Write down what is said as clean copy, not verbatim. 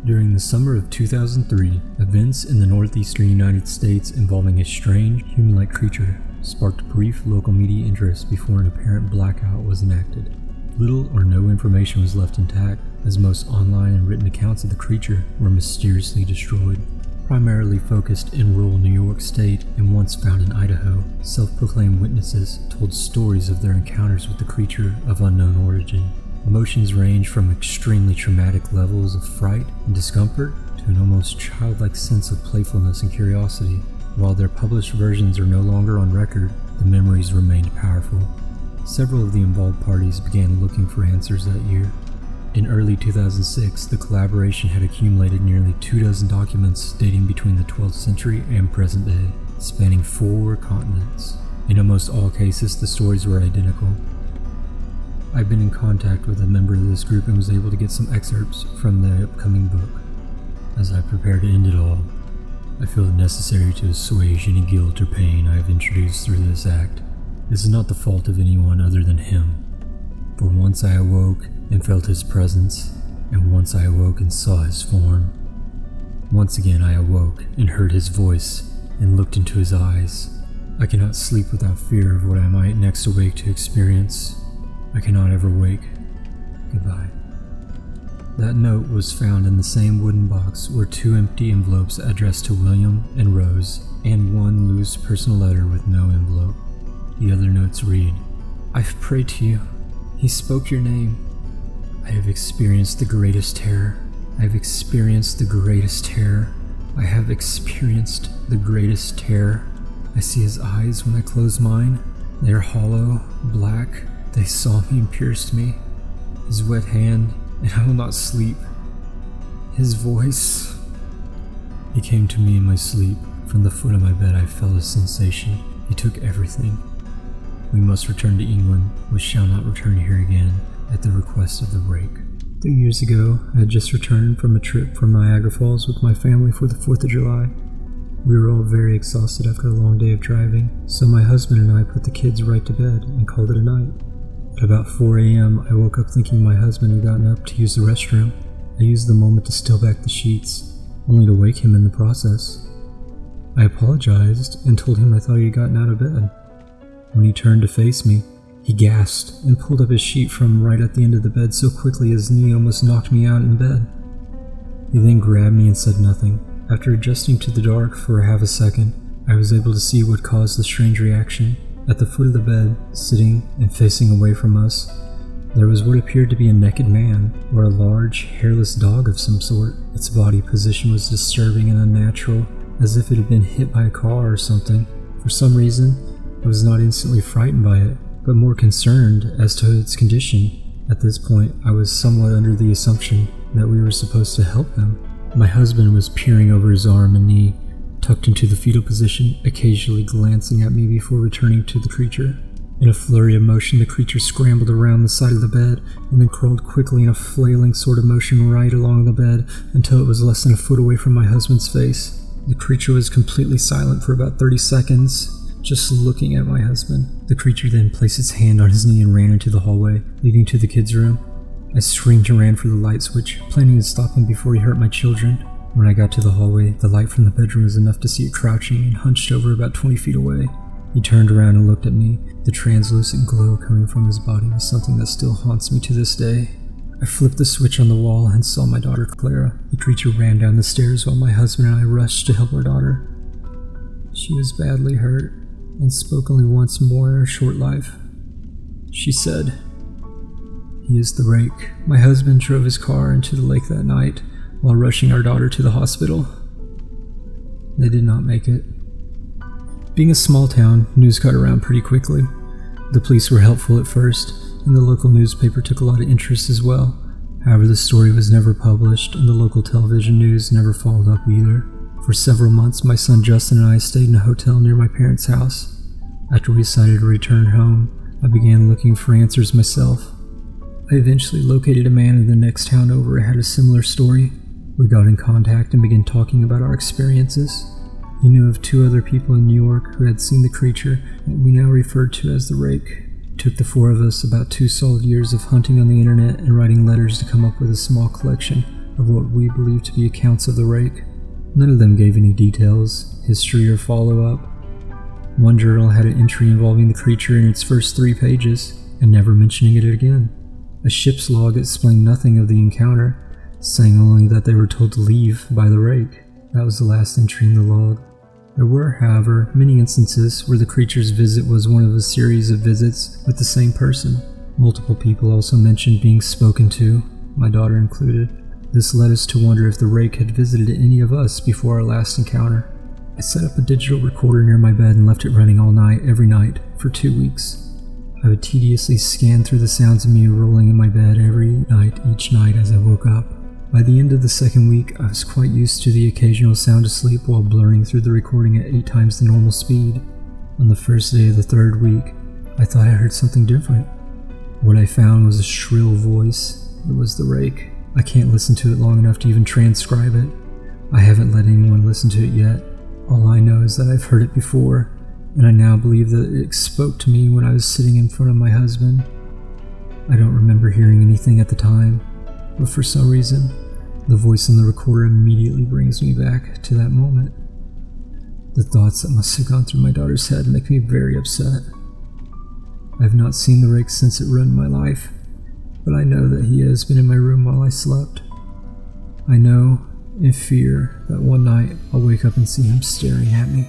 During the summer of 2003, events in the northeastern United States involving a strange, human-like creature sparked brief local media interest before an apparent blackout was enacted. Little or no information was left intact, as most online and written accounts of the creature were mysteriously destroyed. Primarily focused in rural New York State and once found in Idaho, self-proclaimed witnesses told stories of their encounters with the creature of unknown origin. Emotions range from extremely traumatic levels of fright and discomfort to an almost childlike sense of playfulness and curiosity. While their published versions are no longer on record, the memories remained powerful. Several of the involved parties began looking for answers that year. In early 2006, the collaboration had accumulated nearly 24 documents dating between the 12th century and present day, spanning 4 continents. In almost all cases, the stories were identical. I've been in contact with a member of this group and was able to get some excerpts from the upcoming book. As I prepare to end it all, I feel it necessary to assuage any guilt or pain I have introduced through this act. This is not the fault of anyone other than him. For once I awoke and felt his presence, and once I awoke and saw his form. Once again I awoke and heard his voice and looked into his eyes. I cannot sleep without fear of what I might next awake to experience. I cannot ever wake. Goodbye. That note was found in the same wooden box were 2 empty envelopes addressed to William and Rose, and 1 loose personal letter with no envelope. The other notes read, "I've prayed to you. He spoke your name. I have experienced the greatest terror. I have experienced the greatest terror. I have experienced the greatest terror. I see his eyes when I close mine. They are hollow, black. They saw me and pierced me. His wet hand, and I will not sleep. His voice." He came to me in my sleep. From the foot of my bed I felt a sensation. He took everything. We must return to England. We shall not return here again, at the request of the Rake. 3 years ago, I had just returned from a trip from Niagara Falls with my family for the 4th of July. We were all very exhausted after a long day of driving, so my husband and I put the kids right to bed and called it a night. At about 4 a.m., I woke up thinking my husband had gotten up to use the restroom. I used the moment to steal back the sheets, only to wake him in the process. I apologized and told him I thought he had gotten out of bed. When he turned to face me, he gasped and pulled up his sheet from right at the end of the bed so quickly his knee almost knocked me out in bed. He then grabbed me and said nothing. After adjusting to the dark for half a second, I was able to see what caused the strange reaction. At the foot of the bed, sitting and facing away from us, there was what appeared to be a naked man, or a large, hairless dog of some sort. Its body position was disturbing and unnatural, as if it had been hit by a car or something. For some reason, I was not instantly frightened by it, but more concerned as to its condition. At this point, I was somewhat under the assumption that we were supposed to help him. My husband was peering over his arm and knee, tucked into the fetal position, occasionally glancing at me before returning to the creature. In a flurry of motion, the creature scrambled around the side of the bed and then crawled quickly in a flailing sort of motion right along the bed until it was less than a foot away from my husband's face. The creature was completely silent for about 30 seconds, just looking at my husband. The creature then placed its hand on his knee and ran into the hallway, leading to the kids' room. I screamed and ran for the light switch, planning to stop him before he hurt my children. When I got to the hallway, the light from the bedroom was enough to see it crouching and hunched over about 20 feet away. He turned around and looked at me. The translucent glow coming from his body was something that still haunts me to this day. I flipped the switch on the wall and saw my daughter Clara. The creature ran down the stairs while my husband and I rushed to help our daughter. She was badly hurt and spoke only once more in her short life. She said, "He is the Rake." My husband drove his car into the lake that night while rushing our daughter to the hospital. They did not make it. Being a small town, news got around pretty quickly. The police were helpful at first, and the local newspaper took a lot of interest as well. However, the story was never published, and the local television news never followed up either. For several months, my son Justin and I stayed in a hotel near my parents' house. After we decided to return home, I began looking for answers myself. I eventually located a man in the next town over who had a similar story. We got in contact and began talking about our experiences. He knew of 2 other people in New York who had seen the creature that we now referred to as the Rake. It took the 4 of us about 2 solid years of hunting on the internet and writing letters to come up with a small collection of what we believe to be accounts of the Rake. None of them gave any details, history, or follow-up. One journal had an entry involving the creature in its first 3 pages, and never mentioning it again. A ship's log explained nothing of the encounter, saying only that they were told to leave by the Rake. That was the last entry in the log. There were, however, many instances where the creature's visit was one of a series of visits with the same person. Multiple people also mentioned being spoken to, my daughter included. This led us to wonder if the Rake had visited any of us before our last encounter. I set up a digital recorder near my bed and left it running all night, every night, for 2 weeks. I would tediously scan through the sounds of me rolling in my bed every night, each night as I woke up. By the end of the 2nd week, I was quite used to the occasional sound of sleep while blurring through the recording at 8 times the normal speed. On the first day of the 3rd week, I thought I heard something different. What I found was a shrill voice. It was the Rake. I can't listen to it long enough to even transcribe it. I haven't let anyone listen to it yet. All I know is that I've heard it before, and I now believe that it spoke to me when I was sitting in front of my husband. I don't remember hearing anything at the time, but for some reason, the voice in the recorder immediately brings me back to that moment. The thoughts that must have gone through my daughter's head make me very upset. I have not seen the Rake since it ruined my life, but I know that he has been in my room while I slept. I know, in fear, that one night I'll wake up and see him staring at me.